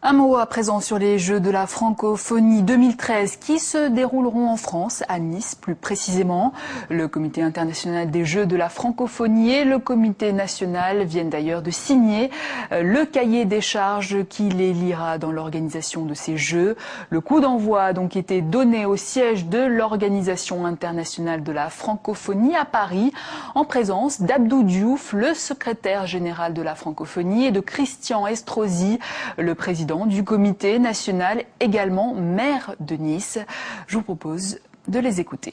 Un mot à présent sur les Jeux de la francophonie 2013 qui se dérouleront en France, à Nice plus précisément. Le Comité international des Jeux de la francophonie et le Comité national viennent d'ailleurs de signer le cahier des charges qui les liera dans l'organisation de ces Jeux. Le coup d'envoi a donc été donné au siège de l'Organisation internationale de la francophonie à Paris, en présence d'Abdou Diouf, le secrétaire général de la francophonie, et de Christian Estrosi, le président du comité national, également maire de Nice. Je vous propose de les écouter.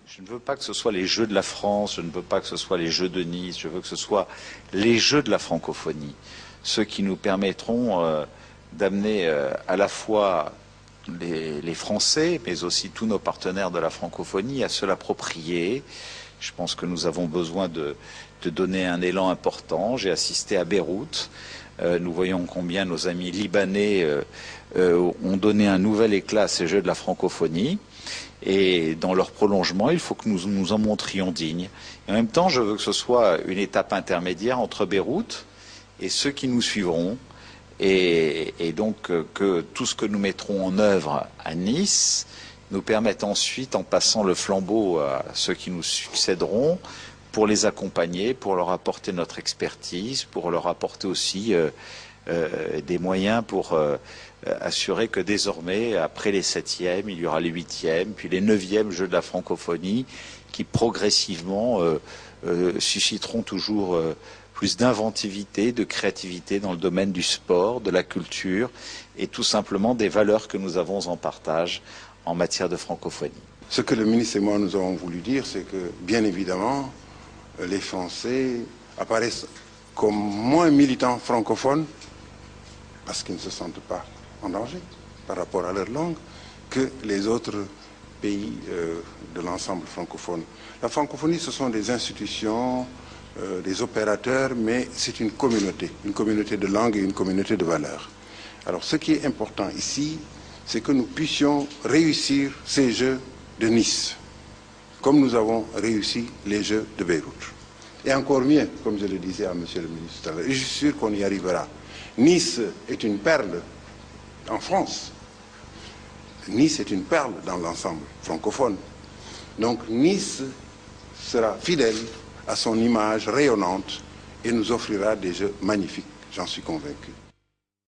Je ne veux pas que ce soit les Jeux de la France, je ne veux pas que ce soit les Jeux de Nice, je veux que ce soit les Jeux de la francophonie. Ceux qui nous permettront d'amener à la fois les Français, mais aussi tous nos partenaires de la francophonie à se l'approprier. Je pense que nous avons besoin de donner un élan important. J'ai assisté à Beyrouth. Nous voyons combien nos amis libanais ont donné un nouvel éclat à ces Jeux de la francophonie. Et dans leur prolongement, il faut que nous nous en montrions dignes. Et en même temps, je veux que ce soit une étape intermédiaire entre Beyrouth et ceux qui nous suivront. Et donc que tout ce que nous mettrons en œuvre à Nice nous permette ensuite, en passant le flambeau à ceux qui nous succéderont, pour les accompagner, pour leur apporter notre expertise, pour leur apporter aussi des moyens pour assurer que désormais, après les 7e, il y aura les 8e, puis les 9e Jeux de la francophonie qui progressivement susciteront toujours plus d'inventivité, de créativité dans le domaine du sport, de la culture et tout simplement des valeurs que nous avons en partage en matière de francophonie. Ce que le ministre et moi nous avons voulu dire, c'est que, bien évidemment, les Français apparaissent comme moins militants francophones parce qu'ils ne se sentent pas en danger par rapport à leur langue que les autres pays de l'ensemble francophone. La francophonie, ce sont des institutions, des opérateurs, mais c'est une communauté de langue et une communauté de valeurs. Alors ce qui est important ici, c'est que nous puissions réussir ces Jeux de Nice, comme nous avons réussi les Jeux de Beyrouth. Et encore mieux, comme je le disais à monsieur le ministre tout à l'heure, et je suis sûr qu'on y arrivera. Nice est une perle en France. Nice est une perle dans l'ensemble francophone. Donc Nice sera fidèle à son image rayonnante et nous offrira des Jeux magnifiques, j'en suis convaincu.